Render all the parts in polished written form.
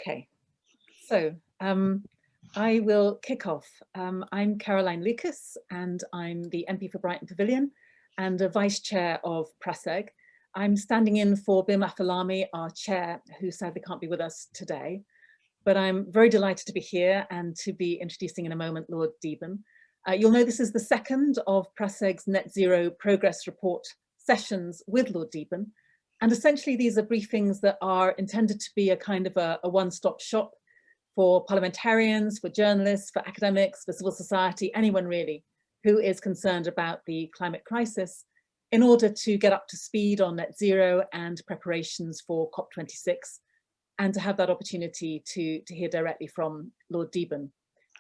Okay, so I will kick off. I'm Caroline Lucas and I'm the MP for Brighton Pavilion and a Vice Chair of PRASEG. I'm standing in for Bim Afalami, our Chair, who sadly can't be with us today. But I'm very delighted to be here and to be introducing in a moment Lord Deben. You'll know this is the second of PRASEG's Net Zero Progress Report sessions with Lord Deben. And essentially these are briefings that are intended to be a kind of a one-stop shop for parliamentarians, for journalists, for academics, for civil society, anyone really who is concerned about the climate crisis, in order to get up to speed on net zero and preparations for COP26, and to have that opportunity to hear directly from Lord Deben.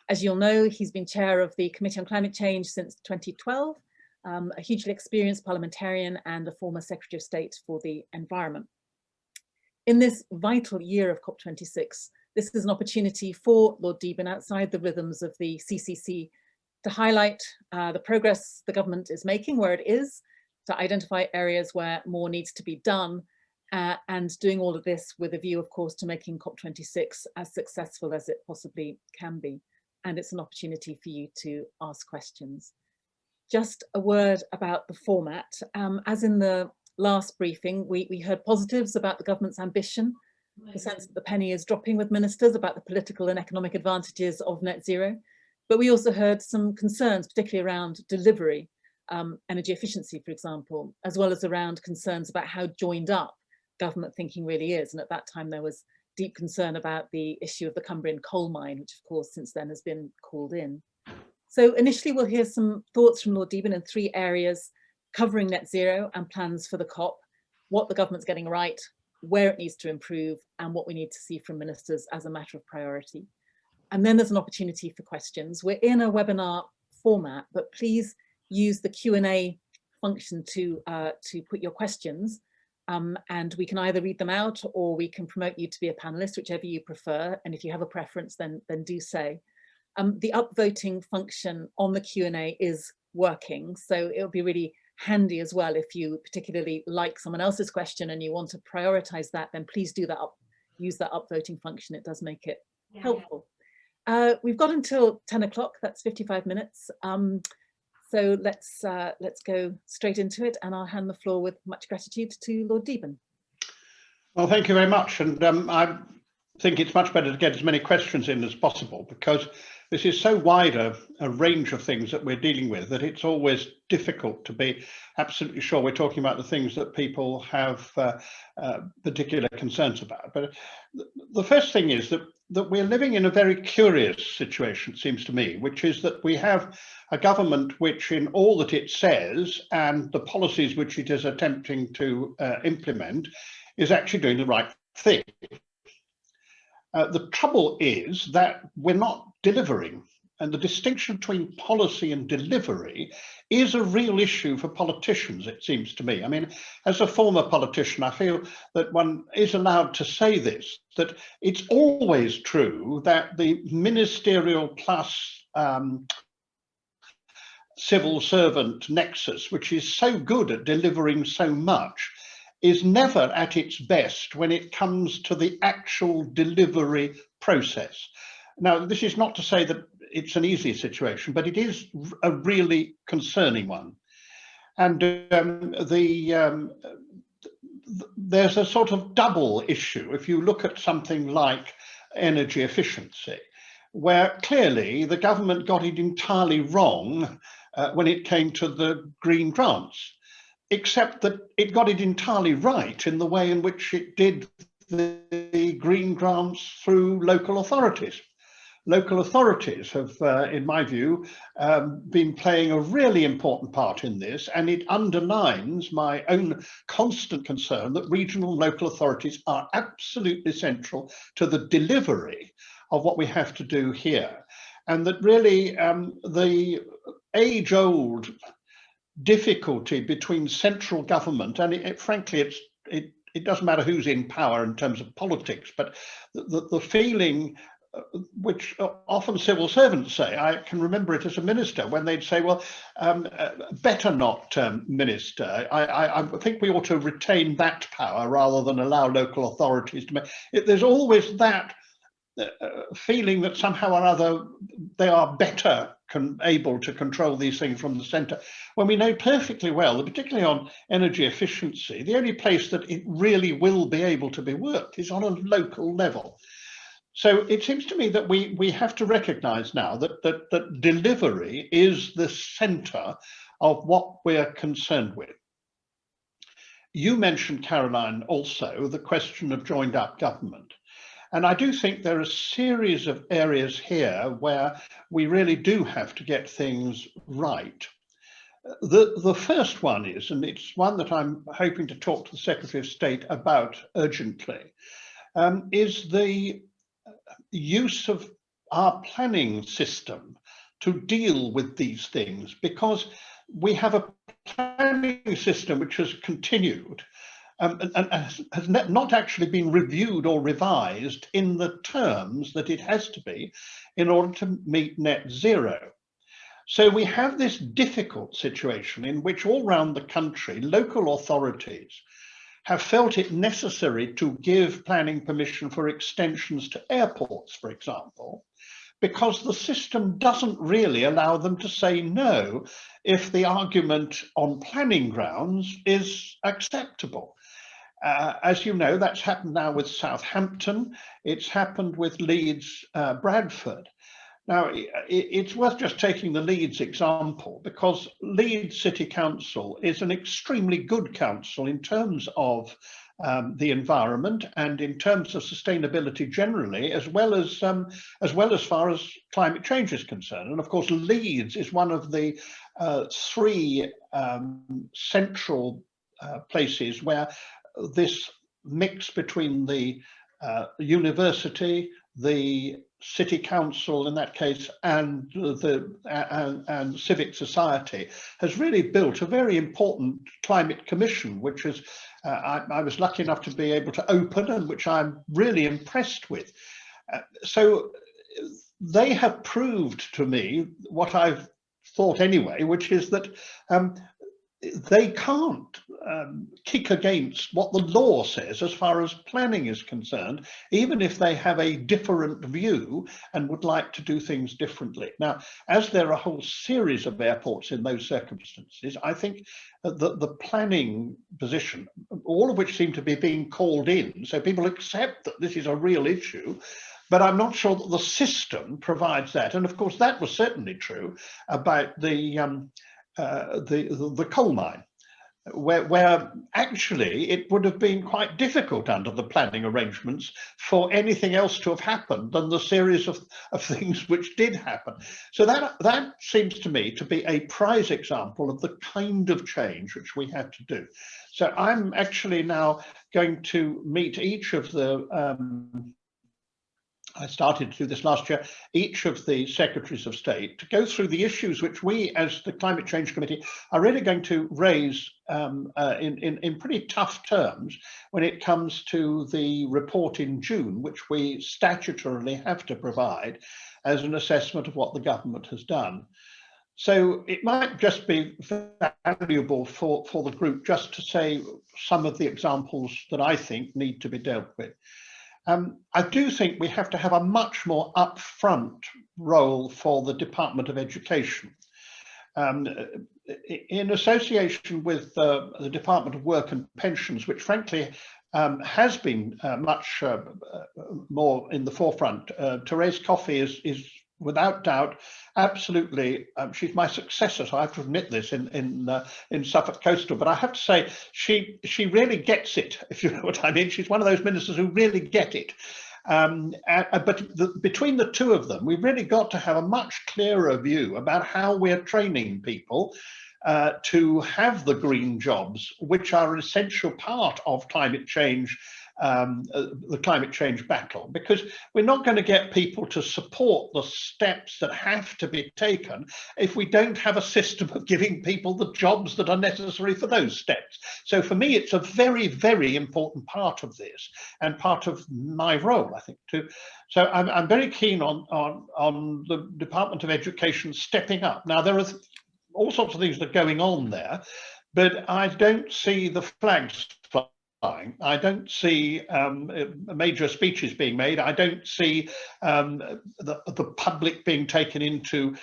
As you'll know, he's been chair of the Committee on Climate Change since 2012, a hugely experienced parliamentarian and a former Secretary of State for the Environment. In this vital year of COP26, this is an opportunity for Lord Deben, outside the rhythms of the CCC, to highlight the progress the government is making where it is, to identify areas where more needs to be done, and doing all of this with a view, of course, to making COP26 as successful as it possibly can be. And it's an opportunity for you to ask questions. Just a word about the format. As in the last briefing, we heard positives about the government's ambition, the sense that the penny is dropping with ministers about the political and economic advantages of net zero. But we also heard some concerns, particularly around delivery, energy efficiency, for example, as well as around concerns about how joined up government thinking really is. And at that time, there was deep concern about the issue of the Cumbrian coal mine, which of course since then has been called in. So initially we'll hear some thoughts from Lord Deben in 3 areas covering net zero and plans for the COP, what the government's getting right, where it needs to improve, and what we need to see from ministers as a matter of priority. And then there's an opportunity for questions. We're in a webinar format, but please use the Q&A function to put your questions. And we can either read them out or we can promote you to be a panelist, whichever you prefer. And if you have a preference, then do say. The upvoting function on the Q&A is working, so it'll be really handy as well if you particularly like someone else's question and you want to prioritize that, then please do that use that upvoting function. It does make it helpful. We've got until 10 o'clock, that's 55 minutes. So let's go straight into it, and I'll hand the floor with much gratitude to Lord Deben. Well, thank you very much. And I think it's much better to get as many questions in as possible, because this is so wide a range of things that we're dealing with that it's always difficult to be absolutely sure we're talking about the things that people have particular concerns about. But the first thing is that we're living in a very curious situation, it seems to me, which is that we have a government which, in all that it says and the policies which it is attempting to implement, is actually doing the right thing. The trouble is that we're not delivering, and the distinction between policy and delivery is a real issue for politicians, it seems to me. I mean, as a former politician, I feel that one is allowed to say this, that it's always true that the ministerial plus civil servant nexus, which is so good at delivering so much, is never at its best when it comes to the actual delivery process. Now, this is not to say that it's an easy situation, but it is a really concerning one. And there's a sort of double issue if you look at something like energy efficiency, where clearly the government got it entirely wrong when it came to the green grants, except that it got it entirely right in the way in which it did the green grants through local authorities. Local authorities have, in my view, been playing a really important part in this, and it underlines my own constant concern that regional and local authorities are absolutely central to the delivery of what we have to do here. And that really the age-old difficulty between central government, and frankly, it doesn't matter who's in power in terms of politics, but the feeling which often civil servants say, I can remember it as a minister, when they'd say, well, better not minister. I think we ought to retain that power rather than allow local authorities to make it. There's always that feeling that somehow or other they are better able to control these things from the centre, when we know perfectly well that particularly on energy efficiency, the only place that it really will be able to be worked is on a local level. So it seems to me that we have to recognise now that delivery is the centre of what we're concerned with. You mentioned, Caroline, also the question of joined up government. And I do think there are a series of areas here where we really do have to get things right. The first one is, and it's one that I'm hoping to talk to the Secretary of State about urgently, is the use of our planning system to deal with these things, because we have a planning system which has continued and has not actually been reviewed or revised in the terms that it has to be in order to meet net zero. So we have this difficult situation in which all around the country, local authorities have felt it necessary to give planning permission for extensions to airports, for example, because the system doesn't really allow them to say no if the argument on planning grounds is acceptable. As you know, that's happened now with Southampton. It's happened with Leeds, Bradford. Now, it's worth just taking the Leeds example, because Leeds City Council is an extremely good council in terms of the environment and in terms of sustainability generally, as well as far as climate change is concerned. And of course, Leeds is one of the three central places where this mix between the university, the city council in that case, and civic society has really built a very important climate commission, which is I was lucky enough to be able to open, and which I'm really impressed with. So they have proved to me what I've thought anyway, which is that they can't kick against what the law says as far as planning is concerned, even if they have a different view and would like to do things differently. Now, as there are a whole series of airports in those circumstances, I think that the planning position, all of which seem to be being called in, so people accept that this is a real issue, but I'm not sure that the system provides that. And of course, that was certainly true about the coal mine, where actually it would have been quite difficult under the planning arrangements for anything else to have happened than the series of things which did happen. So that seems to me to be a prize example of the kind of change which we have to do. So I'm actually now going to meet each of the I started to do this last year, each of the secretaries of state to go through the issues which we as the Climate Change Committee are really going to raise in pretty tough terms when it comes to the report in June, which we statutorily have to provide as an assessment of what the government has done. So it might just be valuable for the group just to say some of the examples that I think need to be dealt with. I do think we have to have a much more upfront role for the Department of Education. In association with the Department of Work and Pensions, which frankly has been much more in the forefront. Therese Coffey is without doubt, absolutely, she's my successor, so I have to admit this in Suffolk Coastal, but I have to say she really gets it, if you know what I mean. She's one of those ministers who really get it. But between the two of them, we've really got to have a much clearer view about how we're training people to have the green jobs, which are an essential part of climate change, the climate change battle, because we're not going to get people to support the steps that have to be taken if we don't have a system of giving people the jobs that are necessary for those steps. So for me, it's a very, very important part of this and part of my role, I think, too. So I'm very keen on the Department of Education stepping up. Now, there are all sorts of things that are going on there, but I don't see the flags flying I don't see major speeches being made. I don't see the public being taken into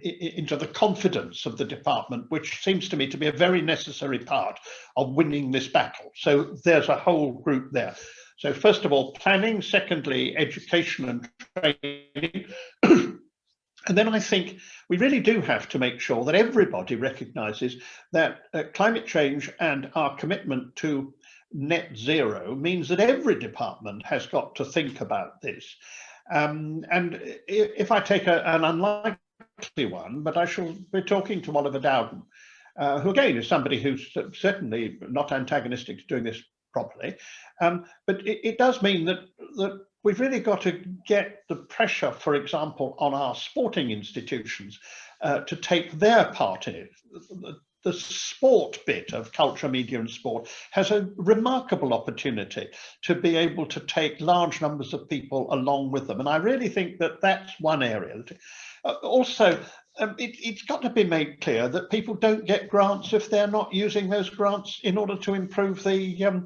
into the confidence of the department, which seems to me to be a very necessary part of winning this battle. So there's a whole group there. So first of all, planning. Secondly, education and training. And then I think we really do have to make sure that everybody recognises that climate change and our commitment to net zero means that every department has got to think about this. And if I take an unlikely one, but I shall be talking to Oliver Dowden, who again is somebody who's certainly not antagonistic to doing this properly, but it does mean that we've really got to get the pressure, for example, on our sporting institutions to take their part in it. The sport bit of culture, media and sport has a remarkable opportunity to be able to take large numbers of people along with them. And I really think that that's one area. Also, it's got to be made clear that people don't get grants if they're not using those grants in order to improve the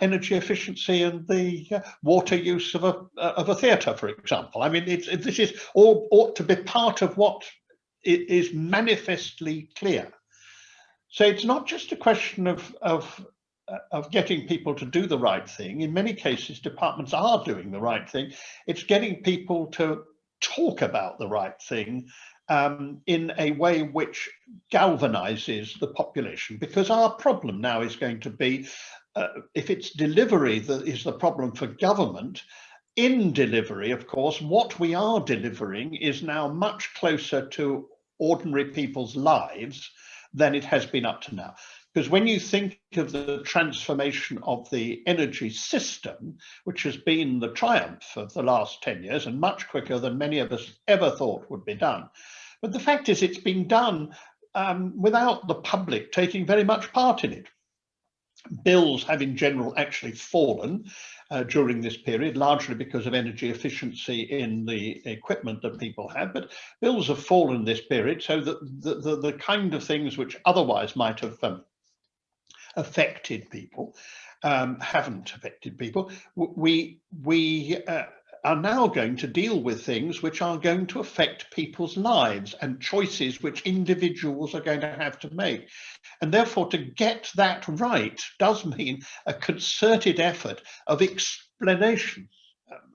energy efficiency and the water use of a theatre, for example. I mean, this is all ought to be part of what is manifestly clear. So it's not just a question of getting people to do the right thing. In many cases, departments are doing the right thing. It's getting people to talk about the right thing in a way which galvanizes the population, because our problem now is going to be, if it's delivery that is the problem for government, in delivery, of course, what we are delivering is now much closer to ordinary people's lives than it has been up to now. Because when you think of the transformation of the energy system, which has been the triumph of the last 10 years and much quicker than many of us ever thought would be done. But the fact is it's been done without the public taking very much part in it. Bills have in general actually fallen during this period, largely because of energy efficiency in the equipment that people have, but bills have fallen this period, so that the kind of things which otherwise might have affected people haven't affected people. We are now going to deal with things which are going to affect people's lives and choices which individuals are going to have to make. And therefore, to get that right does mean a concerted effort of explanation.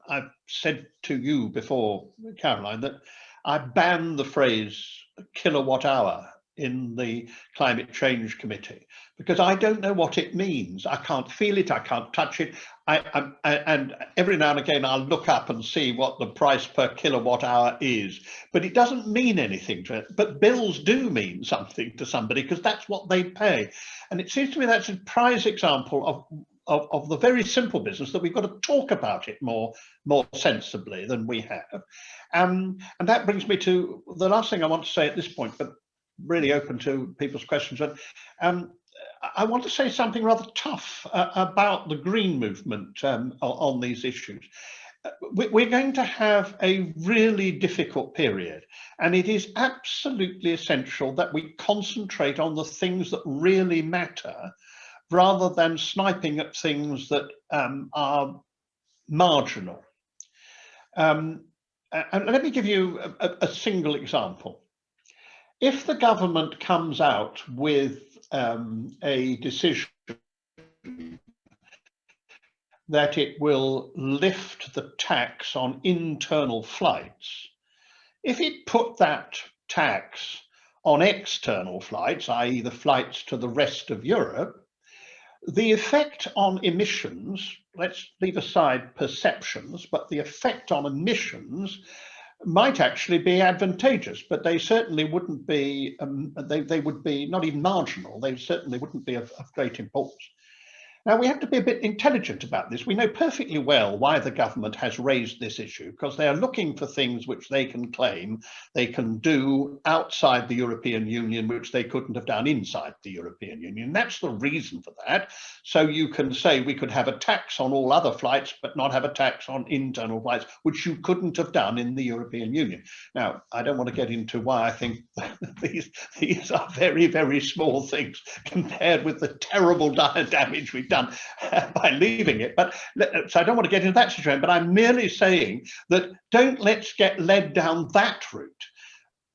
I've said to you before, Caroline, that I banned the phrase kilowatt hour in the Climate Change Committee, because I don't know what it means. I can't feel it, I can't touch it. And every now and again I'll look up and see what the price per kilowatt hour is, but it doesn't mean anything to it. But bills do mean something to somebody, because that's what they pay. And it seems to me that's a prize example of the very simple business that we've got to talk about it more sensibly than we have. And that brings me to the last thing I want to say at this point, but really open to people's questions. But I want to say something rather tough about the green movement on these issues. We're going to have a really difficult period, and it is absolutely essential that we concentrate on the things that really matter, rather than sniping at things that are marginal. And let me give you a single example. If the government comes out with a decision that it will lift the tax on internal flights, if it put that tax on external flights, i.e. the flights to the rest of Europe, the effect on emissions, let's leave aside perceptions, but the effect on emissions might actually be advantageous, but they certainly wouldn't be, they would be not even marginal, they certainly wouldn't be of great importance. Now, we have to be a bit intelligent about this. We know perfectly well why the government has raised this issue, because they are looking for things which they can claim they can do outside the European Union, which they couldn't have done inside the European Union. That's the reason for that. So you can say we could have a tax on all other flights, but not have a tax on internal flights, which you couldn't have done in the European Union. Now, I don't want to get into why I think these are very, very small things compared with the terrible damage we've done by leaving it. But so I don't want to get into that situation, but I'm merely saying that let's get led down that route.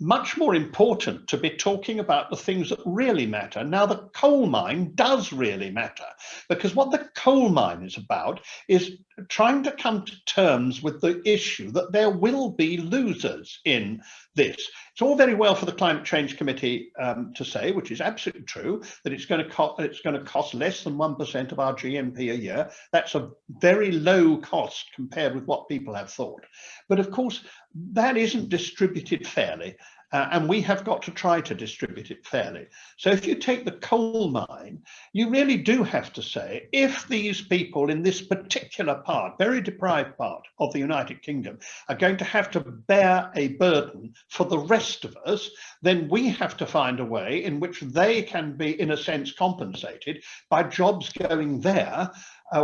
Much more important to be talking about the things that really matter. Now, the coal mine does really matter, because what the coal mine is about is trying to come to terms with the issue that there will be losers in this. It's all very well for the Climate Change Committee to say, which is absolutely true, that it's going to cost less than 1% of our GNP a year. That's a very low cost compared with what people have thought. But of course, that isn't distributed fairly. And we have got to try to distribute it fairly. So if you take the coal mine, you really do have to say, if these people in this particular part, very deprived part of the United Kingdom, are going to have to bear a burden for the rest of us, then we have to find a way in which they can be, in a sense, compensated by jobs going there,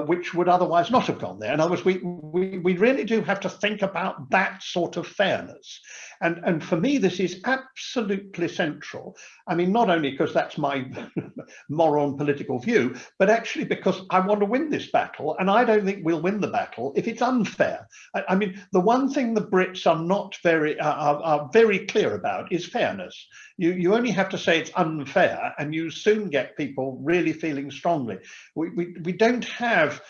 which would otherwise not have gone there. In other words, we really do have to think about that sort of fairness. And for me, this is absolutely central. I mean, not only because that's my moral and political view, but actually because I want to win this battle. And I don't think we'll win the battle if it's unfair. I mean, the one thing the Brits are not are very clear about is fairness. You only have to say it's unfair, and you soon get people really feeling strongly. We don't have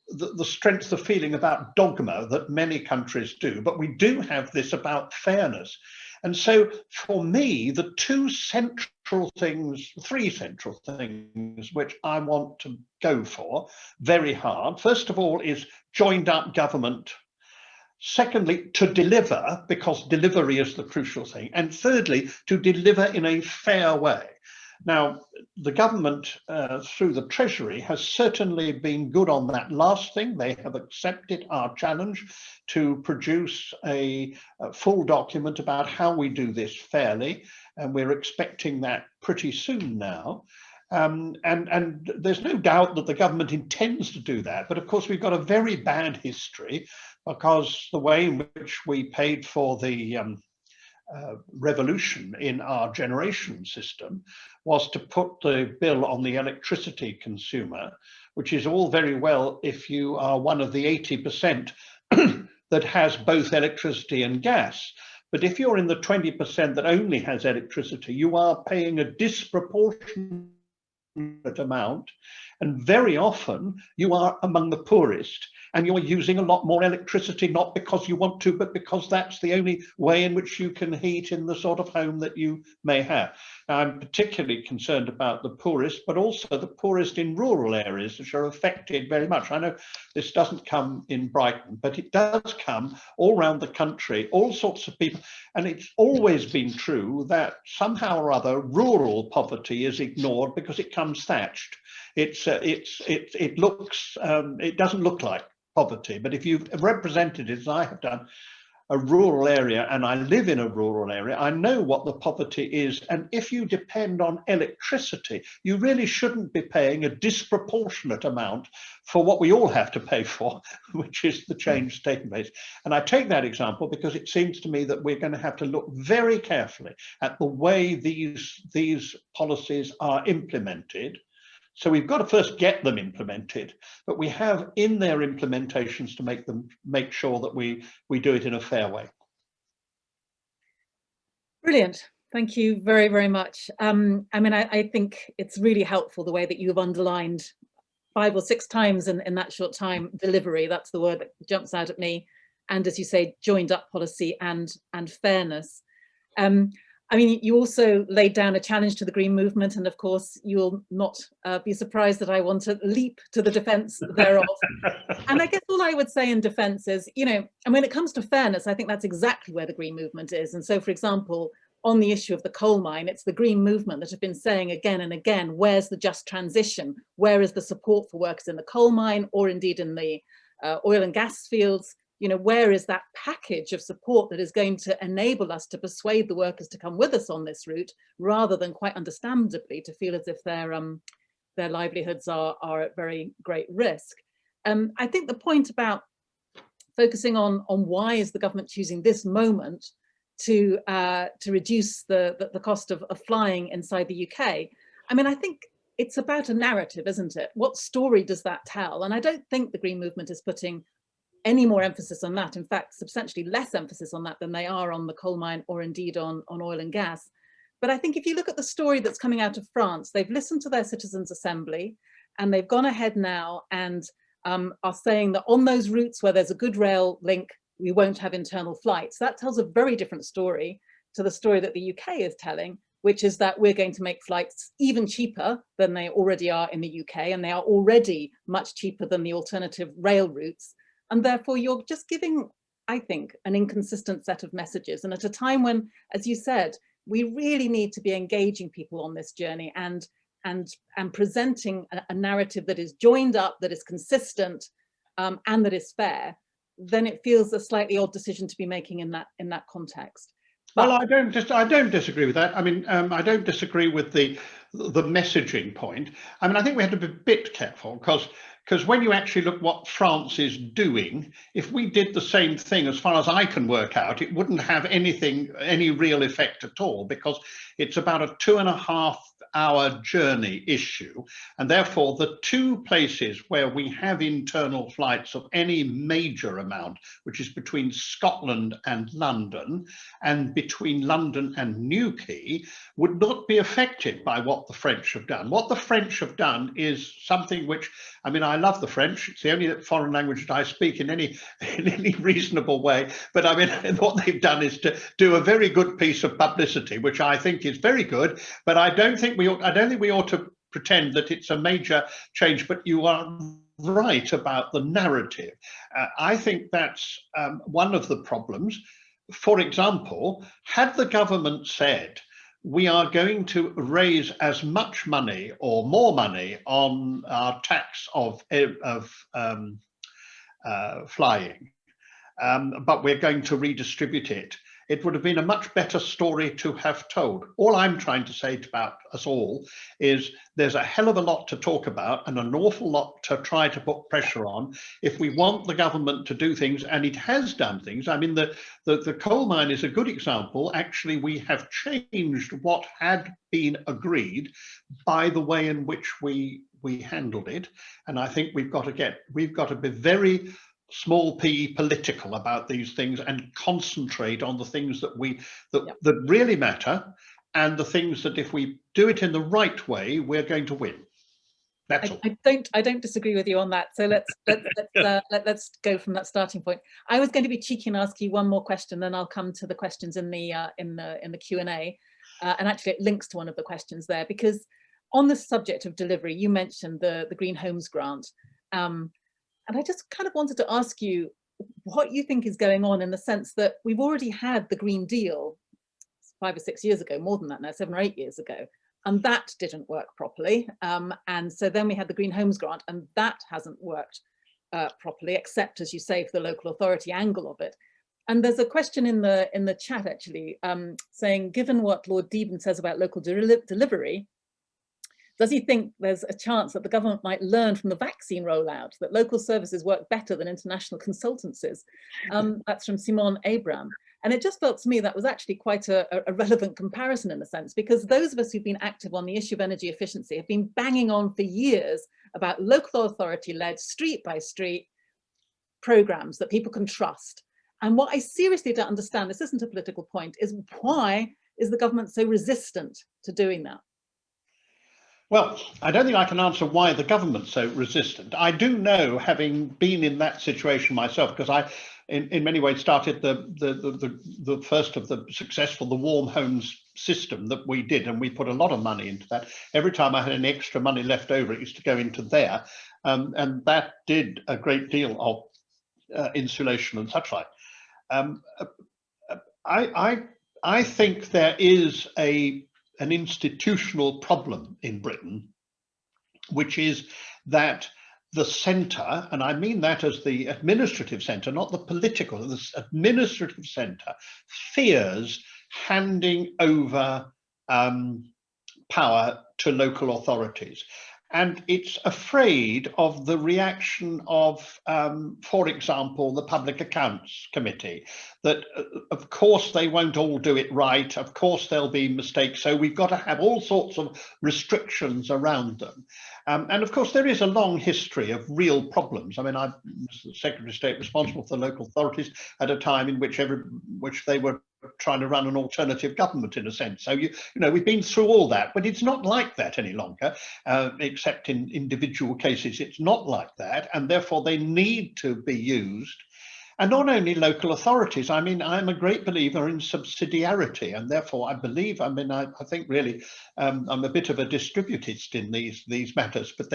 the strength of feeling about dogma that many countries do, but we do have this about fairness. And so for me, the three central things which I want to go for very hard, first of all, is joined up government. Secondly, to deliver, because delivery is the crucial thing. And thirdly, to deliver in a fair way. Now, the government through the Treasury has certainly been good on that last thing. They have accepted our challenge to produce a full document about how we do this fairly. And we're expecting that pretty soon now. And there's no doubt that the government intends to do that. But of course, we've got a very bad history, because the way in which we paid for the revolution in our generation system was to put the bill on the electricity consumer, which is all very well if you are one of the 80% that has both electricity and gas. But if you're in the 20% that only has electricity, you are paying a disproportionate amount, and very often you are among the poorest, and you're using a lot more electricity, not because you want to, but because that's the only way in which you can heat in the sort of home that you may have. Now, I'm particularly concerned about the poorest, but also the poorest in rural areas, which are affected very much. I know this doesn't come in Brighton, but it does come all around the country, all sorts of people. And it's always been true that somehow or other rural poverty is ignored because it comes thatched. It doesn't look like poverty, but if you've represented it, as I have done, a rural area, and I live in a rural area, I know what the poverty is. And if you depend on electricity, you really shouldn't be paying a disproportionate amount for what we all have to pay for, which is the change taking place. And I take that example because it seems to me that we're going to have to look very carefully at the way these policies are implemented. So we've got to first get them implemented, but we have in their implementations to make sure that we do it in a fair way. Brilliant. Thank you very, very much. I mean, I think it's really helpful the way that you've underlined 5 or 6 times in that short time, delivery, that's the word that jumps out at me. And as you say, joined up policy and fairness. I mean, you also laid down a challenge to the Green Movement, and of course, you'll not be surprised that I want to leap to the defence thereof. And I guess all I would say in defence is, you know, and when it comes to fairness, I think that's exactly where the Green Movement is. And so, for example, on the issue of the coal mine, it's the Green movement that have been saying again and again, where's the just transition? Where is the support for workers in the coal mine, or indeed in the oil and gas fields? You know, where is that package of support that is going to enable us to persuade the workers to come with us on this route, rather than, quite understandably, to feel as if their livelihoods are at very great risk? I think the point about focusing on why is the government choosing this moment to reduce the cost of flying inside the UK. I mean, I think it's about a narrative, isn't it? What story does that tell? And I don't think the Green movement is putting any more emphasis on that. In fact, substantially less emphasis on that than they are on the coal mine, or indeed on oil and gas. But I think if you look at the story that's coming out of France, they've listened to their citizens' assembly, and they've gone ahead now and are saying that on those routes where there's a good rail link, we won't have internal flights. That tells a very different story to the story that the UK is telling, which is that we're going to make flights even cheaper than they already are in the UK, and they are already much cheaper than the alternative rail routes. And therefore, you're just giving, I think, an inconsistent set of messages. And at a time when, as you said, we really need to be engaging people on this journey and presenting a narrative that is joined up, that is consistent, and that is fair, then it feels a slightly odd decision to be making in that context. But, well, I don't disagree with that. I mean, I don't disagree with the messaging point. I mean, I think we have to be a bit careful, because when you actually look what France is doing, if we did the same thing, as far as I can work out, it wouldn't have any real effect at all, because it's about a 2.5-hour journey issue. And therefore, the two places where we have internal flights of any major amount, which is between Scotland and London, and between London and Newquay, would not be affected by what the French have done. What the French have done is something which, I mean, I love the French. It's the only foreign language that I speak in any reasonable way. But I mean, what they've done is to do a very good piece of publicity, which I think is very good. But I don't think we ought to pretend that it's a major change. But you are right about the narrative. I think that's one of the problems. For example, had the government said, we are going to raise as much money or more money on our tax of flying, but we're going to redistribute it, it would have been a much better story to have told. All I'm trying to say about us all is there's a hell of a lot to talk about and an awful lot to try to put pressure on if we want the government to do things, and it has done things. I mean, the coal mine is a good example. Actually, we have changed what had been agreed by the way in which we handled it. And I think we've got to be very small p political about these things and concentrate on the things that really matter, and the things that if we do it in the right way, we're going to win. That's all. I don't disagree with you on that. So let's go from that starting point. I was going to be cheeky and ask you one more question, then I'll come to the questions in the Q&A. And actually, it links to one of the questions there, because on the subject of delivery, you mentioned the Green Homes Grant. And I just kind of wanted to ask you what you think is going on, in the sense that we've already had the Green Deal 5 or 6 years ago, more than that now, 7 or 8 years ago, and that didn't work properly. And so then we had the Green Homes Grant, and that hasn't worked properly, except, as you say, for the local authority angle of it. And there's a question in the chat, actually, saying, given what Lord Deben says about local delivery, does he think there's a chance that the government might learn from the vaccine rollout that local services work better than international consultancies? That's from Simon Abram. And it just felt to me that was actually quite a relevant comparison, in a sense, because those of us who've been active on the issue of energy efficiency have been banging on for years about local authority-led, street-by-street programs that people can trust. And what I seriously don't understand, this isn't a political point, is why is the government so resistant to doing that? Well, I don't think I can answer why the government's so resistant. I do know, having been in that situation myself, because I, in many ways, started the first of the successful, the warm homes system that we did, and we put a lot of money into that. Every time I had any extra money left over, it used to go into there, and that did a great deal of insulation and such like. I think there is an institutional problem in Britain, which is that the centre, and I mean that as the administrative centre, not the political, the administrative centre, fears handing over power to local authorities. And it's afraid of the reaction of, for example, the Public Accounts Committee, that of course they won't all do it right, of course there'll be mistakes, so we've got to have all sorts of restrictions around them. And of course there is a long history of real problems. I mean, I was the Secretary of State responsible for the local authorities at a time in which they were trying to run an alternative government, in a sense. So you know, we've been through all that, but it's not like that any longer, except in individual cases. It's not like that, and therefore they need to be used. And not only local authorities. I mean, I'm a great believer in subsidiarity, and therefore I believe, I mean, I think really I'm a bit of a distributist in these matters, but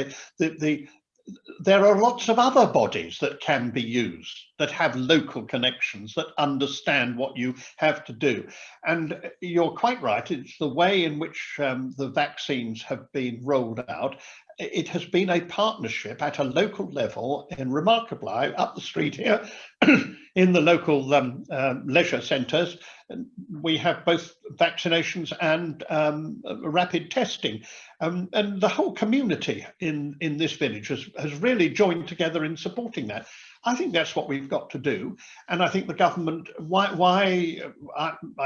there are lots of other bodies that can be used, that have local connections, that understand what you have to do. And you're quite right, it's the way in which the vaccines have been rolled out. It has been a partnership at a local level, and remarkably, up the street here, in the local leisure centres, we have both vaccinations and rapid testing. And the whole community in this village has really joined together in supporting that. I think that's what we've got to do. And I think the government, I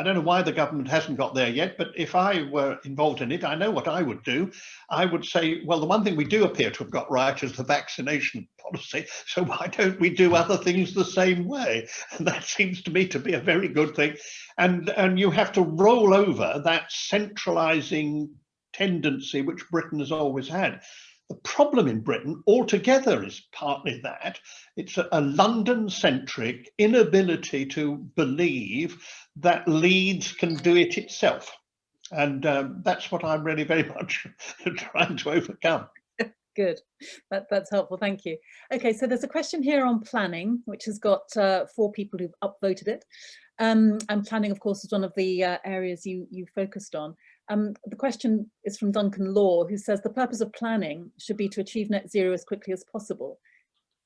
don't know why the government hasn't got there yet, but if I were involved in it, I know what I would do. I would say, well, the one thing we do appear to have got right is the vaccination policy. So why don't we do other things the same way? And that seems to me to be a very good thing. And you have to roll over that centralizing tendency which Britain has always had. The problem in Britain altogether is partly that. It's a London-centric inability to believe that Leeds can do it itself. And that's what I'm really very much trying to overcome. Good, that's helpful, thank you. Okay, so there's a question here on planning, which has got 4 people who've upvoted it. And planning, of course, is one of the areas you focused on. The question is from Duncan Law, who says the purpose of planning should be to achieve net zero as quickly as possible.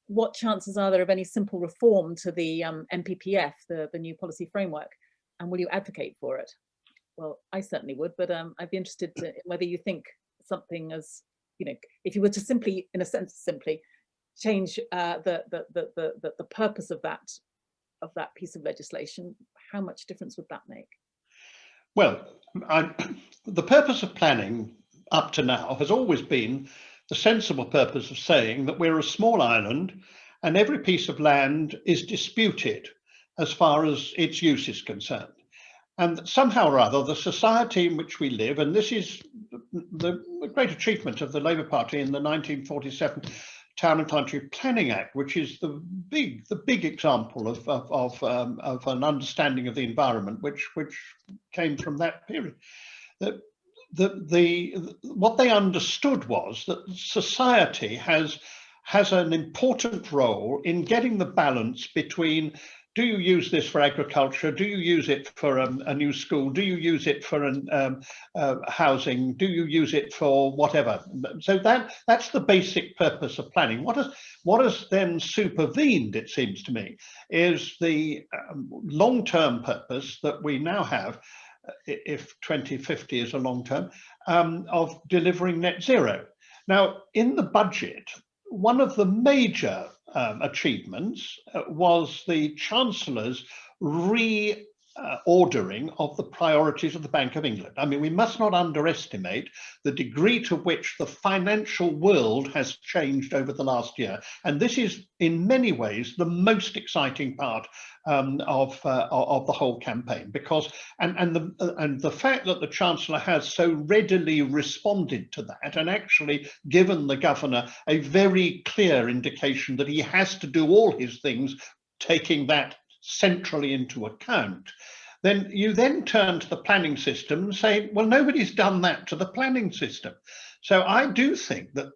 What chances are there of any simple reform to the NPPF, the new policy framework, and will you advocate for it? Well, I certainly would, but I'd be interested in whether you think something as, you know, if you were to simply, in a sense, simply change the purpose of that piece of legislation, how much difference would that make? Well, the purpose of planning up to now has always been the sensible purpose of saying that we're a small island and every piece of land is disputed as far as its use is concerned. And somehow or other, the society in which we live, and this is the great achievement of the Labour Party in the 1947 Town and Country Planning Act, which is the big example of an understanding of the environment, which came from that period. What they understood was that society has an important role in getting the balance between, do you use this for agriculture? Do you use it for a new school? Do you use it for housing? Do you use it for whatever? So that's the basic purpose of planning. What has then supervened, it seems to me, is the long-term purpose that we now have, if 2050 is a long term, of delivering net zero. Now, in the budget, one of the major achievements was the Chancellor's reordering of the priorities of the Bank of England. I mean, we must not underestimate the degree to which the financial world has changed over the last year. And this is, in many ways, the most exciting part of the whole campaign, because and the fact that the Chancellor has so readily responded to that and actually given the governor a very clear indication that he has to do all his things taking that centrally into account, then you then turn to the planning system and say, well, nobody's done that to the planning system. So I do think that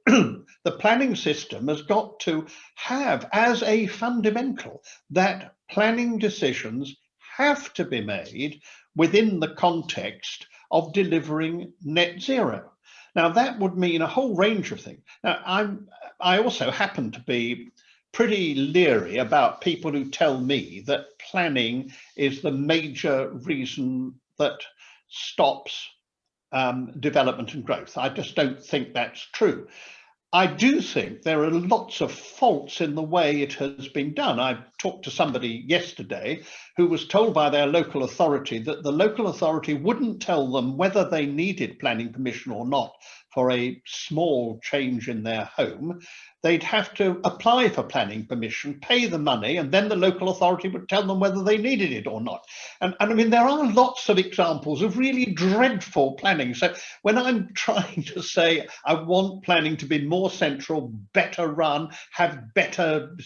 the planning system has got to have as a fundamental that planning decisions have to be made within the context of delivering net zero. Now, that would mean a whole range of things. Now, I also happen to be pretty leery about people who tell me that planning is the major reason that stops development and growth. I just don't think that's true. I do think there are lots of faults in the way it has been done. I talked to somebody yesterday who was told by their local authority that the local authority wouldn't tell them whether they needed planning permission or not for a small change in their home. They'd have to apply for planning permission, pay the money, and then the local authority would tell them whether they needed it or not. And I mean, there are lots of examples of really dreadful planning. So when I'm trying to say I want planning to be more central, better run, have better,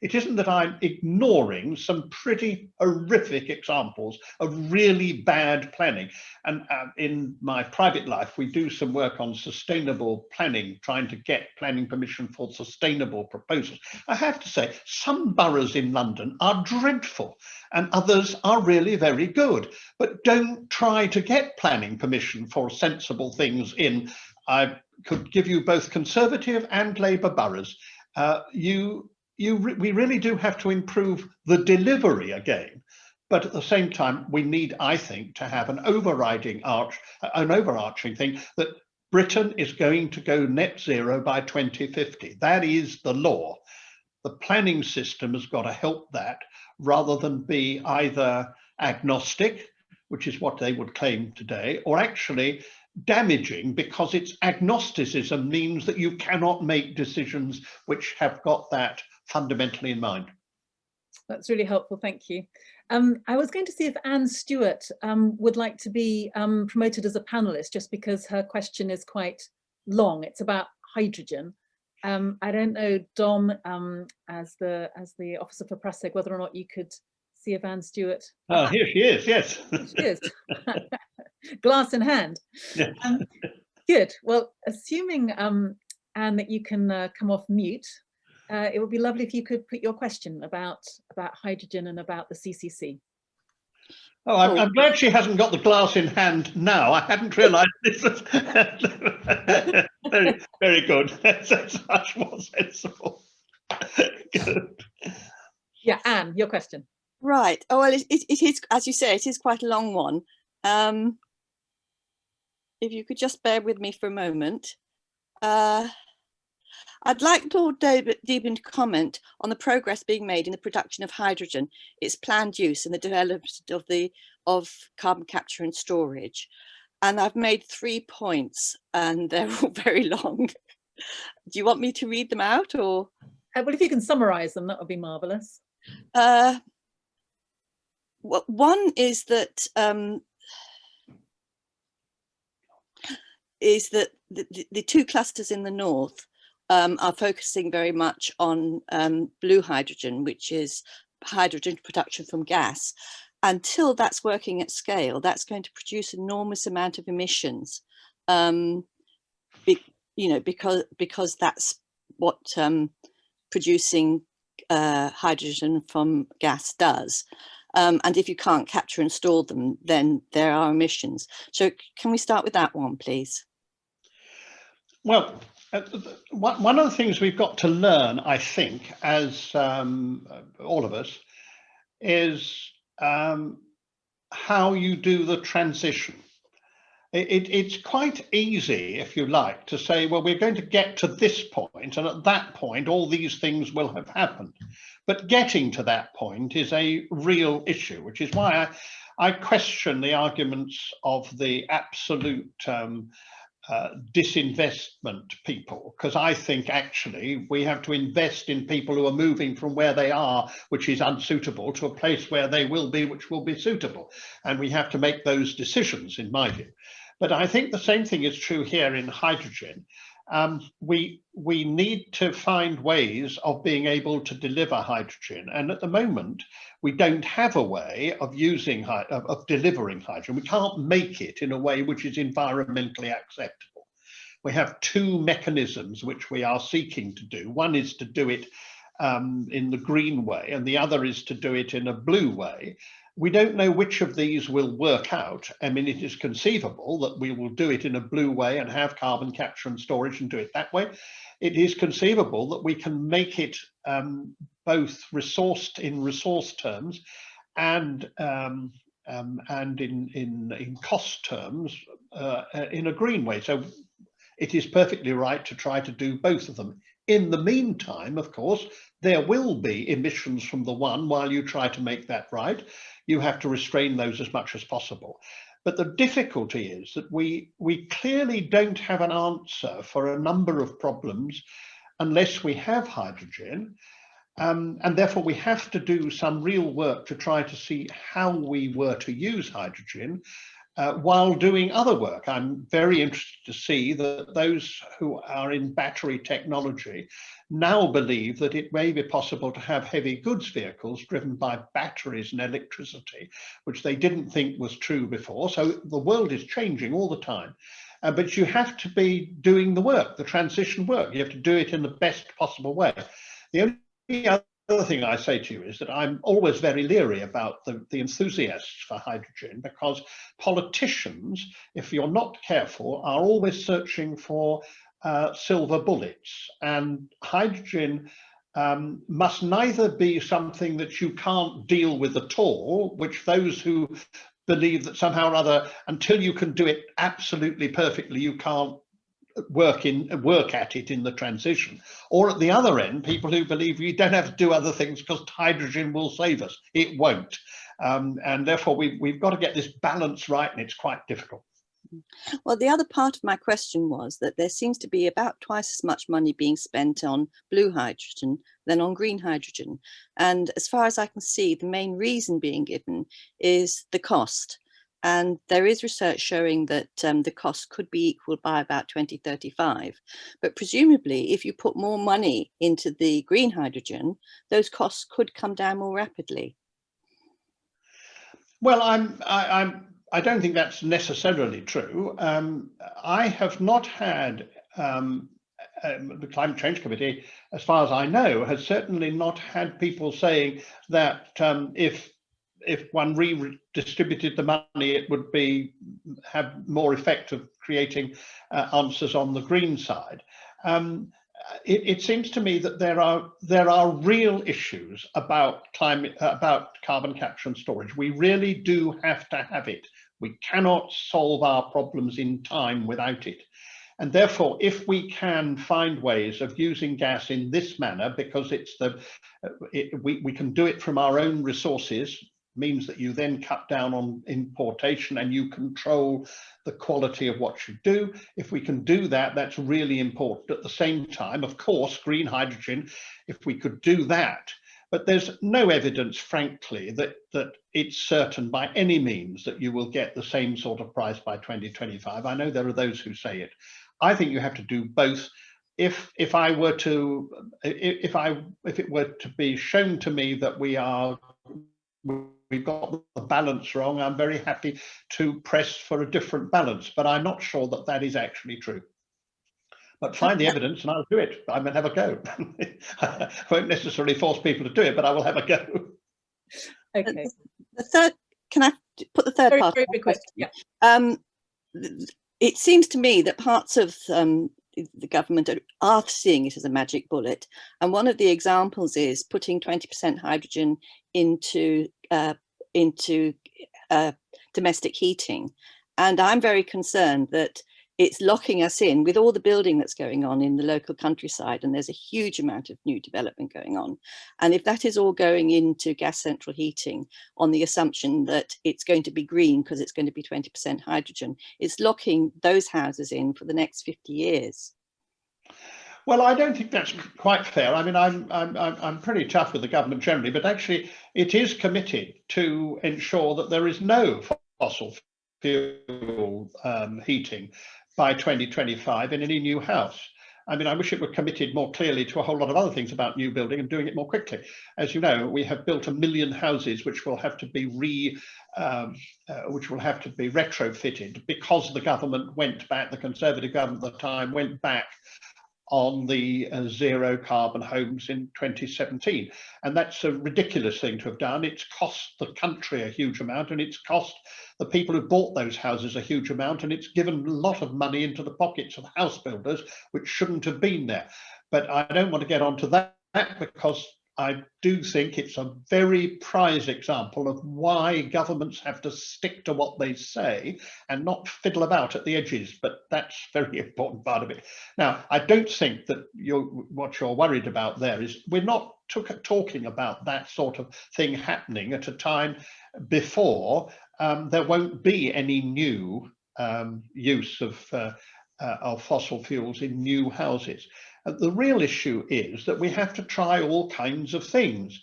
it isn't that I'm ignoring some pretty horrific examples of really bad planning. And in my private life, we do some work on sustainable planning, trying to get planning permission for sustainable proposals. I have to say, some boroughs in London are dreadful and others are really very good. But don't try to get planning permission for sensible things in, I could give you both Conservative and Labour boroughs. We really do have to improve the delivery again. But at the same time, we need, I think, to have an overarching thing that Britain is going to go net zero by 2050. That is the law. The planning system has got to help that rather than be either agnostic, which is what they would claim today, or actually damaging, because its agnosticism means that you cannot make decisions which have got that fundamentally in mind. That's really helpful, thank you. I was going to see if Anne Stewart would like to be promoted as a panelist, just because her question is quite long. It's about hydrogen. I don't know, Dom, as the Officer for PRASEG, whether or not you could see if Anne Stewart. Oh, here she is, yes. Here she is. Glass in hand. Yeah. Good. Well, assuming, Anne, that you can come off mute, it would be lovely if you could put your question about hydrogen and about the CCC. Oh, I'm glad she hasn't got the glass in hand now. I hadn't realised this. Very, very good. That's much more sensible. Good. Yeah, Anne, your question. Right. Oh, well, it is, as you say, it is quite a long one. If you could just bear with me for a moment. I'd like Lord Deben to comment on the progress being made in the production of hydrogen, its planned use and the development of carbon capture and storage. And I've made 3 points and they're all very long. Do you want me to read them out, or? Well, if you can summarise them, that would be marvellous. Well, one is that the two clusters in the north are focusing very much on blue hydrogen, which is hydrogen production from gas. Until that's working at scale, that's going to produce an enormous amount of emissions, because that's what producing hydrogen from gas does. And if you can't capture and store them, then there are emissions. So can we start with that one, please? Well, one of the things we've got to learn, I think, as all of us, is how you do the transition. It's quite easy, if you like, to say, well, we're going to get to this point, and at that point, all these things will have happened. But getting to that point is a real issue, which is why I question the arguments of the absolute disinvestment people, because I think actually we have to invest in people who are moving from where they are, which is unsuitable, to a place where they will be, which will be suitable. And we have to make those decisions, in my view. But I think the same thing is true here in hydrogen. We need to find ways of being able to deliver hydrogen. And at the moment, we don't have a way of delivering hydrogen. We can't make it in a way which is environmentally acceptable. We have two mechanisms which we are seeking to do. One is to do it in the green way, and the other is to do it in a blue way. We don't know which of these will work out. I mean, it is conceivable that we will do it in a blue way and have carbon capture and storage and do it that way. It is conceivable that we can make it both resourced in resource terms and in cost terms in a green way. So it is perfectly right to try to do both of them. In the meantime, of course, there will be emissions from the one while you try to make that right. You have to restrain those as much as possible. But the difficulty is that we clearly don't have an answer for a number of problems unless we have hydrogen. And therefore we have to do some real work to try to see how we were to use hydrogen while doing other work. I'm very interested to see that those who are in battery technology now believe that it may be possible to have heavy goods vehicles driven by batteries and electricity, which they didn't think was true before. So the world is changing all the time. But you have to be doing the work, the transition work. You have to do it in the best possible way. The only other thing I say to you is that I'm always very leery about the enthusiasts for hydrogen, because politicians, if you're not careful, are always searching for silver bullets. And hydrogen must neither be something that you can't deal with at all, which those who believe that somehow or other, until you can do it absolutely perfectly, you can't work at it in the transition, or at the other end, people who believe you don't have to do other things because hydrogen will save us. It won't, and therefore we've got to get this balance right, and it's quite difficult. Well, the other part of my question was that there seems to be about twice as much money being spent on blue hydrogen than on green hydrogen, and as far as I can see, the main reason being given is the cost. And there is research showing that the cost could be equal by about 2035. But presumably, if you put more money into the green hydrogen, those costs could come down more rapidly. Well, I don't think that's necessarily true. I have not had the Climate Change Committee, as far as I know, has certainly not had people saying that if one redistributed the money, it would have more effect of creating answers on the green side. It seems to me that there are real issues about carbon capture and storage. We really do have to have it. We cannot solve our problems in time without it. And therefore, if we can find ways of using gas in this manner, because we can do it from our own resources, means that you then cut down on importation and you control the quality of what you do. If we can do that, that's really important. At the same time, of course, green hydrogen, if we could do that, but there's no evidence, frankly, that it's certain by any means that you will get the same sort of price by 2025. I know there are those who say it. I think you have to do both. If it were to be shown to me that we've got the balance wrong, I'm very happy to press for a different balance, but I'm not sure that that is actually true. But find the evidence and I'll do it. I will have a go. I won't necessarily force people to do it, but I will have a go. Okay. The third, can I put the third part? Very quick question. Yeah. It seems to me that parts of the government are seeing it as a magic bullet, and one of the examples is putting 20% hydrogen into domestic heating. And I'm very concerned that it's locking us in with all the building that's going on in the local countryside, and there's a huge amount of new development going on. And if that is all going into gas central heating on the assumption that it's going to be green because it's going to be 20% hydrogen, it's locking those houses in for the next 50 years. Well, I don't think that's quite fair. I mean, I'm pretty tough with the government generally, but actually it is committed to ensure that there is no fossil fuel heating by 2025 in any new house. I mean, I wish it were committed more clearly to a whole lot of other things about new building and doing it more quickly. As you know, we have built 1 million houses which will have to be retrofitted because the government went back, the Conservative government at the time went back on the zero carbon homes in 2017. And that's a ridiculous thing to have done. It's cost the country a huge amount, and it's cost the people who bought those houses a huge amount, and it's given a lot of money into the pockets of house builders, which shouldn't have been there. But I don't want to get onto that because I do think it's a very prized example of why governments have to stick to what they say and not fiddle about at the edges. But that's a very important part of it. Now, I don't think that what you're worried about there is we're not talking about that sort of thing happening at a time before there won't be any new use of fossil fuels in new houses. The real issue is that we have to try all kinds of things.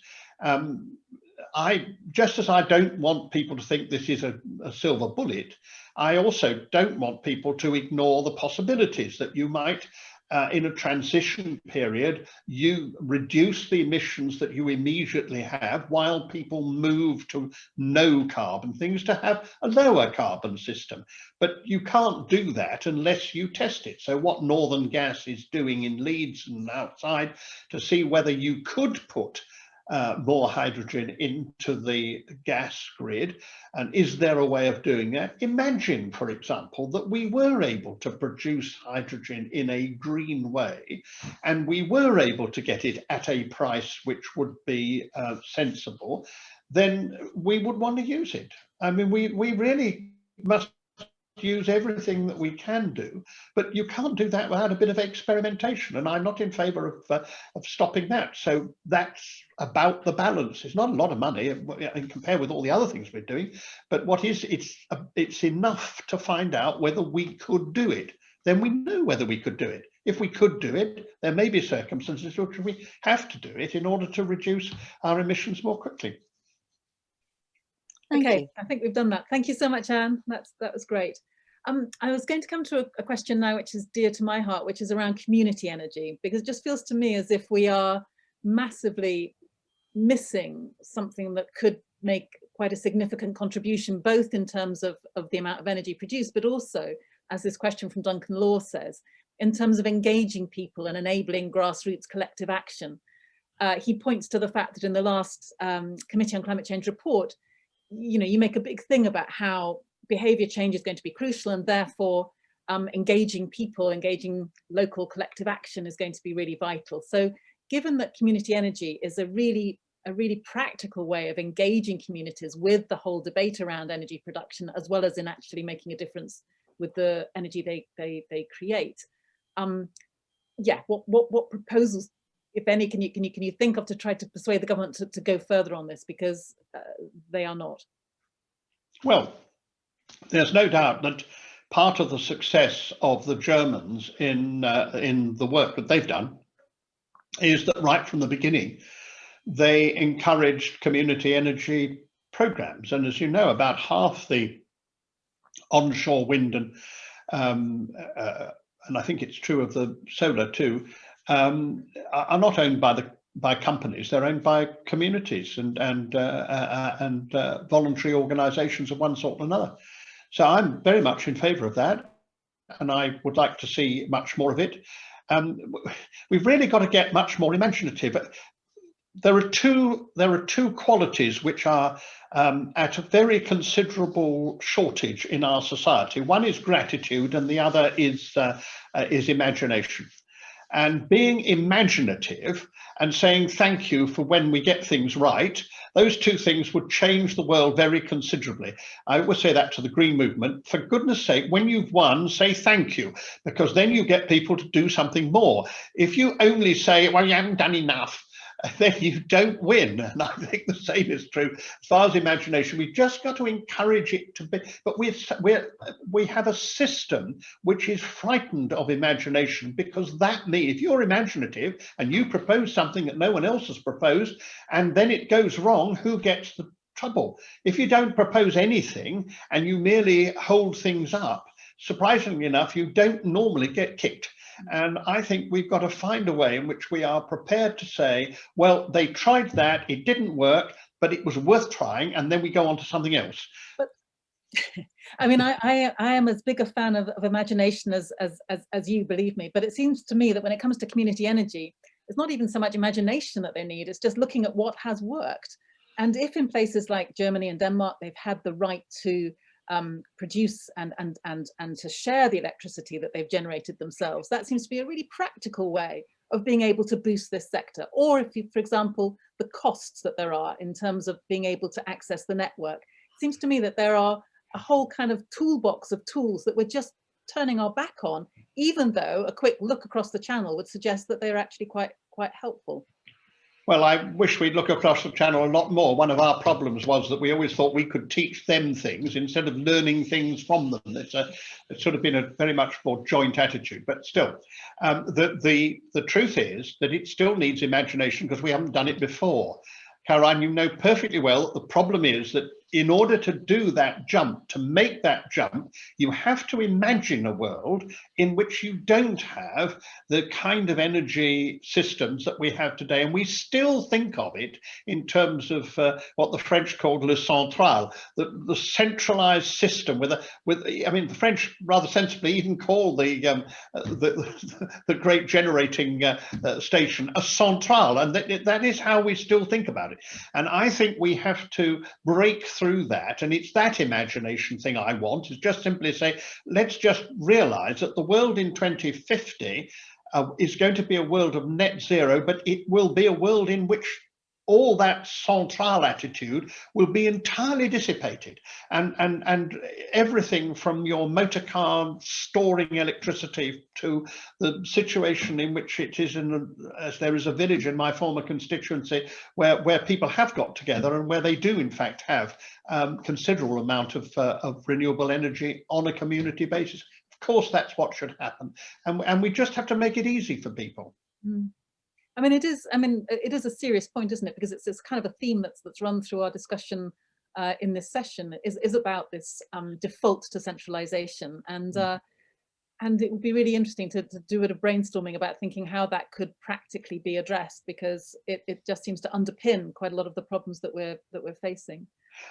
Just as I don't want people to think this is a silver bullet, I also don't want people to ignore the possibilities that you might, in a transition period, you reduce the emissions that you immediately have while people move to no carbon things to have a lower carbon system. But you can't do that unless you test it. So what Northern Gas is doing in Leeds and outside to see whether you could put more hydrogen into the gas grid, and is there a way of doing that? Imagine, for example, that we were able to produce hydrogen in a green way, and we were able to get it at a price which would be sensible, then we would want to use it. I mean, we really must use everything that we can do, but you can't do that without a bit of experimentation, and I'm not in favor of stopping that. So that's about the balance. It's not a lot of money compared with all the other things we're doing, but what is it's enough to find out whether we could do it. Then we know whether we could do it. If we could do it, there may be circumstances which we have to do it in order to reduce our emissions more quickly. Okay, I think we've done that. Thank you so much, Anne. That was great. I was going to come to a question now which is dear to my heart, which is around community energy, because it just feels to me as if we are massively missing something that could make quite a significant contribution, both in terms of the amount of energy produced, but also, as this question from Duncan Law says, in terms of engaging people and enabling grassroots collective action. He points to the fact that in the last Committee on Climate Change report, you make a big thing about how behavior change is going to be crucial, and therefore engaging people, engaging local collective action is going to be really vital. So given that community energy is a really practical way of engaging communities with the whole debate around energy production, as well as in actually making a difference with the energy they create, yeah, what proposals, if any, can you think of to try to persuade the government to go further on this, because they are not? Well, there's no doubt that part of the success of the Germans in the work that they've done is that right from the beginning they encouraged community energy programs, and as you know, about half the onshore wind and I think it's true of the solar too, are not owned by companies. They're owned by communities and voluntary organisations of one sort or another. So I'm very much in favour of that, and I would like to see much more of it. We've really got to get much more imaginative. There are two qualities which are at a very considerable shortage in our society. One is gratitude, and the other is imagination. And being imaginative and saying thank you for when we get things right, those two things would change the world very considerably. I always say that to the Green Movement: for goodness sake, when you've won, say thank you, because then you get people to do something more. If you only say, well, you haven't done enough, then you don't win. And I think the same is true as far as imagination. We've just got to encourage it to be, but we have a system which is frightened of imagination, because that means if you're imaginative and you propose something that no one else has proposed and then it goes wrong, who gets the trouble? If you don't propose anything and you merely hold things up, surprisingly enough, you don't normally get kicked. And I think we've got to find a way in which we are prepared to say, well, they tried that, it didn't work, but it was worth trying, and then we go on to something else. I mean, I am as big a fan of imagination as you, believe me, but it seems to me that when it comes to community energy, it's not even so much imagination that they need, it's just looking at what has worked. And if in places like Germany and Denmark, they've had the right to produce and to share the electricity that they've generated themselves, that seems to be a really practical way of being able to boost this sector. Or if you, for example, the costs that there are in terms of being able to access the network, it seems to me that there are a whole kind of toolbox of tools that we're just turning our back on, even though a quick look across the channel would suggest that they're actually quite helpful. Well, I wish we'd look across the channel a lot more. One of our problems was that we always thought we could teach them things instead of learning things from them. It's sort of been a very much more joint attitude, but still, the truth is that it still needs imagination because we haven't done it before. Caroline, you know perfectly well, the problem is that in order to do that jump, to make that jump, you have to imagine a world in which you don't have the kind of energy systems that we have today. And we still think of it in terms of what the French called le central, the centralized system with I mean, the French rather sensibly even call the great generating station a centrale, and that is how we still think about it. And I think we have to break through that, and it's that imagination thing I want, is just simply say, let's just realize that the world in 2050 is going to be a world of net zero, but it will be a world in which all that central attitude will be entirely dissipated, and everything from your motor car storing electricity to the situation in which it is as there is a village in my former constituency where people have got together and where they do in fact have considerable amount of renewable energy on a community basis. Of course, that's what should happen, and we just have to make it easy for people. Mm. I mean, it is a serious point, isn't it? Because it's kind of a theme that's run through our discussion in this session is about this default to centralization, and it would be really interesting to do a bit of brainstorming about thinking how that could practically be addressed, because it just seems to underpin quite a lot of the problems that we're facing.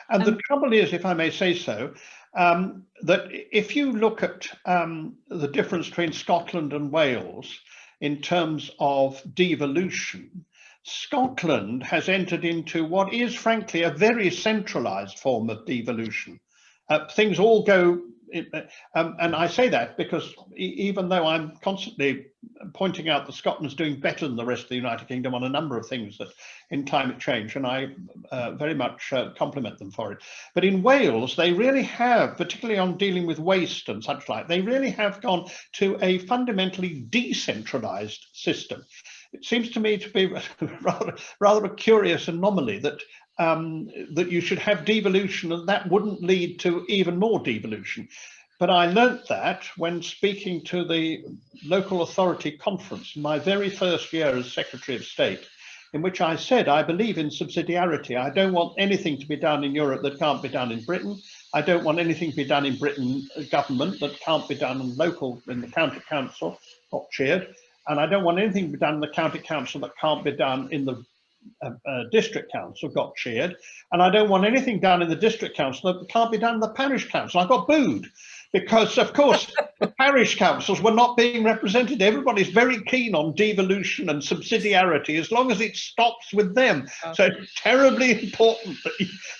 And the trouble is, if I may say so, that if you look at the difference between Scotland and Wales in terms of devolution, Scotland has entered into what is frankly a very centralized form of devolution. Things all go, and I say that because even though I'm constantly pointing out that Scotland's doing better than the rest of the United Kingdom on a number of things that in climate change, and I very much compliment them for it. But in Wales, they really have, particularly on dealing with waste and such like, they really have gone to a fundamentally decentralized system. It seems to me to be rather a curious anomaly that that you should have devolution and that wouldn't lead to even more devolution. But I learnt that when speaking to the local authority conference in my very first year as Secretary of State, in which I said, I believe in subsidiarity. I don't want anything to be done in Europe that can't be done in Britain. I don't want anything to be done in Britain government that can't be done in the county council, got cheered. And I don't want anything to be done in the county council that can't be done in the district council, got cheered. And I don't want anything done in the district council that can't be done in the parish council. I got booed because, of course, the parish councils were not being represented. Everybody's very keen on devolution and subsidiarity as long as it stops with them. So it's terribly important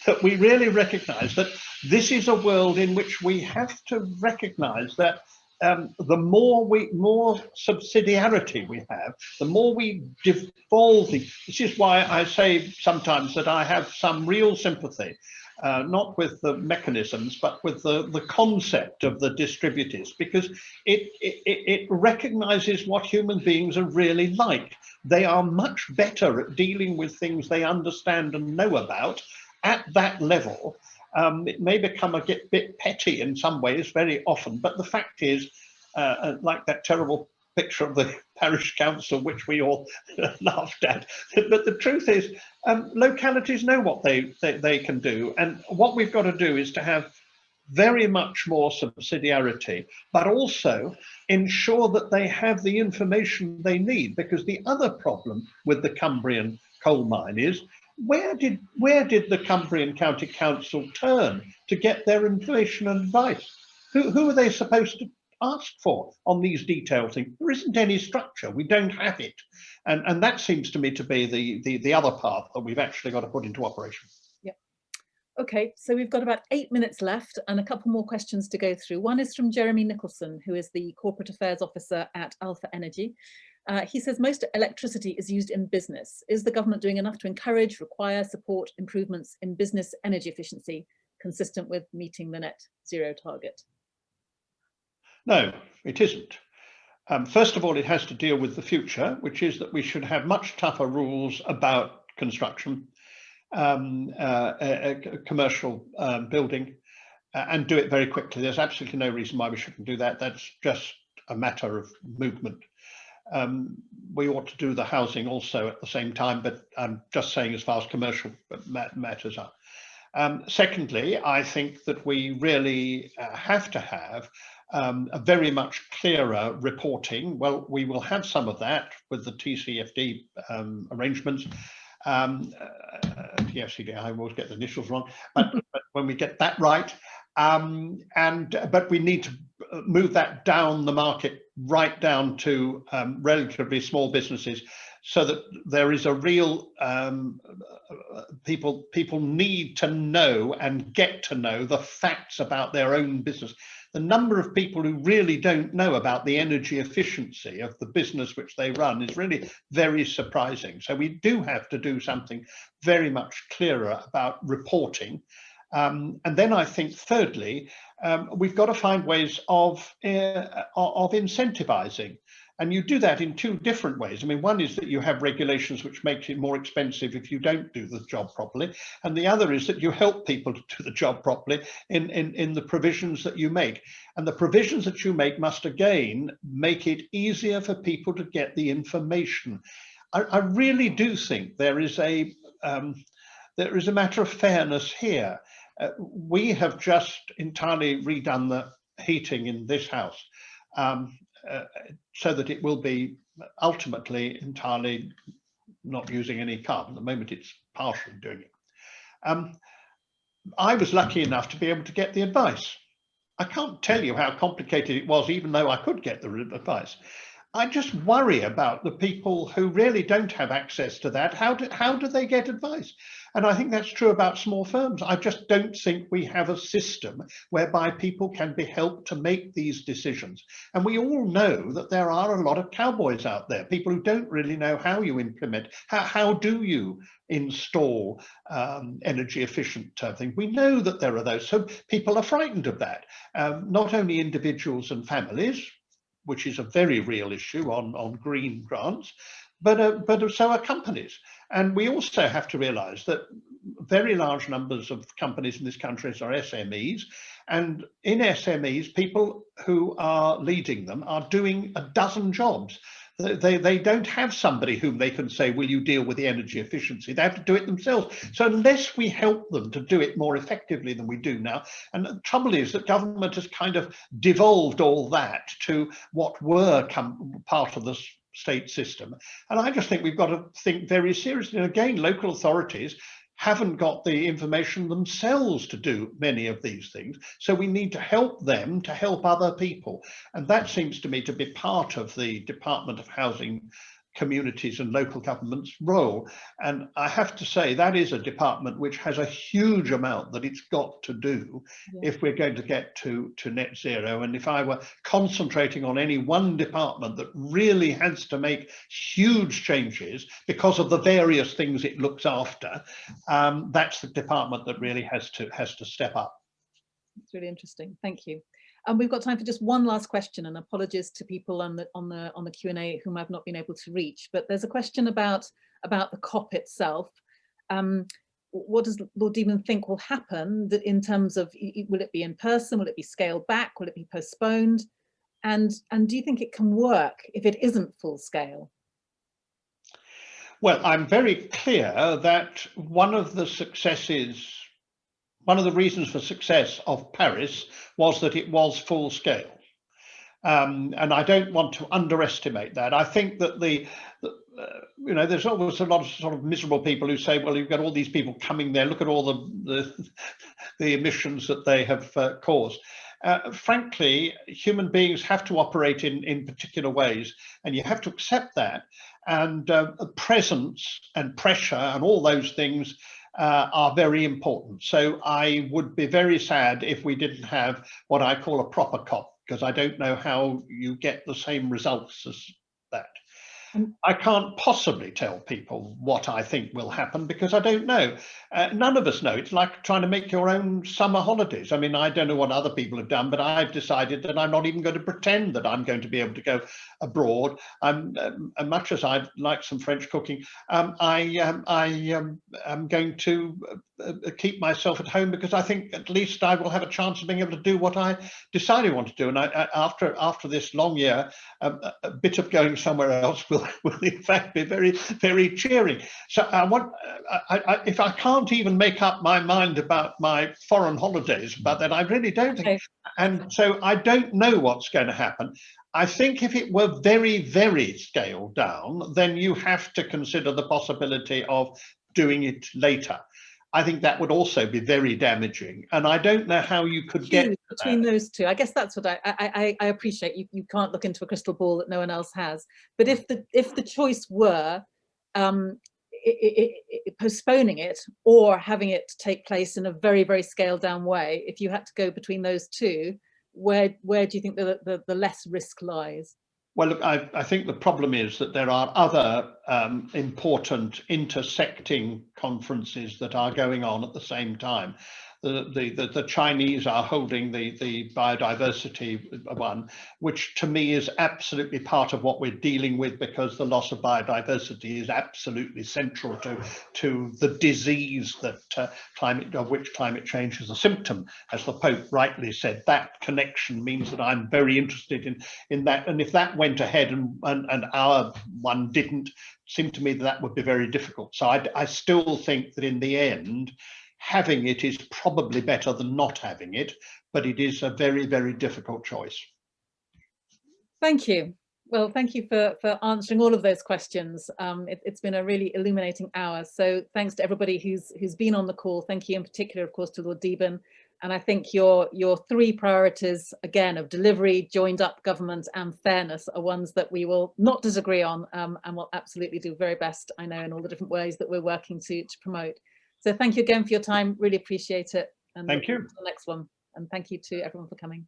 that we really recognize that this is a world in which we have to recognize that the more subsidiarity we have, the more we devolve. This is why I say sometimes that I have some real sympathy, not with the mechanisms, but with the concept of the distributists, because it recognizes what human beings are really like. They are much better at dealing with things they understand and know about at that level. It may become a bit petty in some ways very often, but the fact is, like that terrible picture of the parish council, which we all laughed at, but the truth is, localities know what they can do, and what we've got to do is to have very much more subsidiarity, but also ensure that they have the information they need, because the other problem with the Cumbrian coal mine is where did the Cumbrian County Council turn to get their information and advice? Who are they supposed to ask for on these detailed things? There isn't any structure. We don't have it, and that seems to me to be the other part that we've actually got to put into operation. Yep. Okay, so we've got about 8 minutes left and a couple more questions to go through. One is from Jeremy Nicholson, who is the Corporate Affairs Officer at Alpha Energy. He says most electricity is used in business. Is the government doing enough to encourage, require, support improvements in business energy efficiency consistent with meeting the net zero target? No, it isn't. First of all, it has to deal with the future, which is that we should have much tougher rules about construction, commercial building, and do it very quickly. There's absolutely no reason why we shouldn't do that. That's just a matter of movement. We ought to do the housing also at the same time, but I'm just saying as far as commercial matters are. Secondly, I think that we really have to have a very much clearer reporting. Well, we will have some of that with the TCFD arrangements. Yes, I always get the initials wrong, but when we get that right, but we need to move that down the market, right down to relatively small businesses, so that there is a real people need to know and get to know the facts about their own business. The number of people who really don't know about the energy efficiency of the business which they run is really very surprising. So we do have to do something very much clearer about reporting. And then I think thirdly, we've got to find ways of incentivizing. And you do that in two different ways. I mean, one is that you have regulations which make it more expensive if you don't do the job properly. And the other is that you help people to do the job properly in the provisions that you make. And the provisions that you make must again make it easier for people to get the information. I really do think there is a matter of fairness here. We have just entirely redone the heating in this house. So that it will be ultimately entirely not using any carbon. At the moment it's partially doing it. I was lucky enough to be able to get the advice. I can't tell you how complicated it was, even though I could get the advice. I just worry about the people who really don't have access to that. How do they get advice? And I think that's true about small firms. I just don't think we have a system whereby people can be helped to make these decisions. And we all know that there are a lot of cowboys out there, people who don't really know how you implement, how do you install energy efficient thing. We know that there are those, so people are frightened of that. Not only individuals and families, which is a very real issue on green grants, but so are companies. And we also have to realize that very large numbers of companies in this country are SMEs. And in SMEs, people who are leading them are doing a dozen jobs. They don't have somebody whom they can say, will you deal with the energy efficiency? They have to do it themselves. So unless we help them to do it more effectively than we do now, and the trouble is that government has kind of devolved all that to what were part of the state system. And I just think we've got to think very seriously. And again, local authorities haven't got the information themselves to do many of these things. So we need to help them to help other people. And that seems to me to be part of the Department of Housing, Communities and Local Government's role. And I have to say that is a department which has a huge amount that it's got to do if we're going to get to net zero. And if I were concentrating on any one department that really has to make huge changes because of the various things it looks after, that's the department that really has to step up. It's really interesting. Thank you. And we've got time for just one last question, and apologies to people on the Q&A whom I've not been able to reach. But there's a question about the COP itself. What does Lord Deben think will happen that in terms of, will it be in person? Will it be scaled back? Will it be postponed? And do you think it can work if it isn't full scale? Well, I'm very clear that one of the reasons for success of Paris was that it was full scale. And I don't want to underestimate that. I think that you know, there's always a lot of sort of miserable people who say, well, you've got all these people coming there, look at all the emissions that they have caused. Frankly, human beings have to operate in particular ways, and you have to accept that. And presence and pressure and all those things are very important. So I would be very sad if we didn't have what I call a proper COP, because I don't know how you get the same results as that. I can't possibly tell people what I think will happen because I don't know. None of us know. It's like trying to make your own summer holidays. I mean, I don't know what other people have done, but I've decided that I'm not even going to pretend that I'm going to be able to go abroad. Much as I'd like some French cooking, I'm going to keep myself at home because I think at least I will have a chance of being able to do what I decide I want to do. And after this long year, a bit of going somewhere else will in fact be very, very cheering. So if I can't even make up my mind about my foreign holidays, but then I really don't think, and so I don't know what's going to happen. I think if it were very, very scaled down, then you have to consider the possibility of doing it later. I think that would also be very damaging, and I don't know how you could get between those two. I guess that's what I appreciate. You can't look into a crystal ball that no one else has. But if the choice were postponing it or having it take place in a very, very scaled down way, if you had to go between those two, where do you think the less risk lies? Well, look, I think the problem is that there are other important intersecting conferences that are going on at the same time. The Chinese are holding the biodiversity one, which to me is absolutely part of what we're dealing with, because the loss of biodiversity is absolutely central to the disease that of which climate change is a symptom. As the Pope rightly said, that connection means that I'm very interested in that. And if that went ahead and our one didn't, seem to me that would be very difficult. So I still think that in the end, having it is probably better than not having it, but it is a very, very difficult choice. Thank you. Well, thank you for answering all of those questions. It's been a really illuminating hour. So thanks to everybody who's been on the call. Thank you in particular, of course, to Lord Deben. And I think your three priorities, again, of delivery, joined up government and fairness are ones that we will not disagree on, and will absolutely do very best, I know, in all the different ways that we're working to promote. So thank you again for your time. Really appreciate it. And thank you. Until the next one. And thank you to everyone for coming.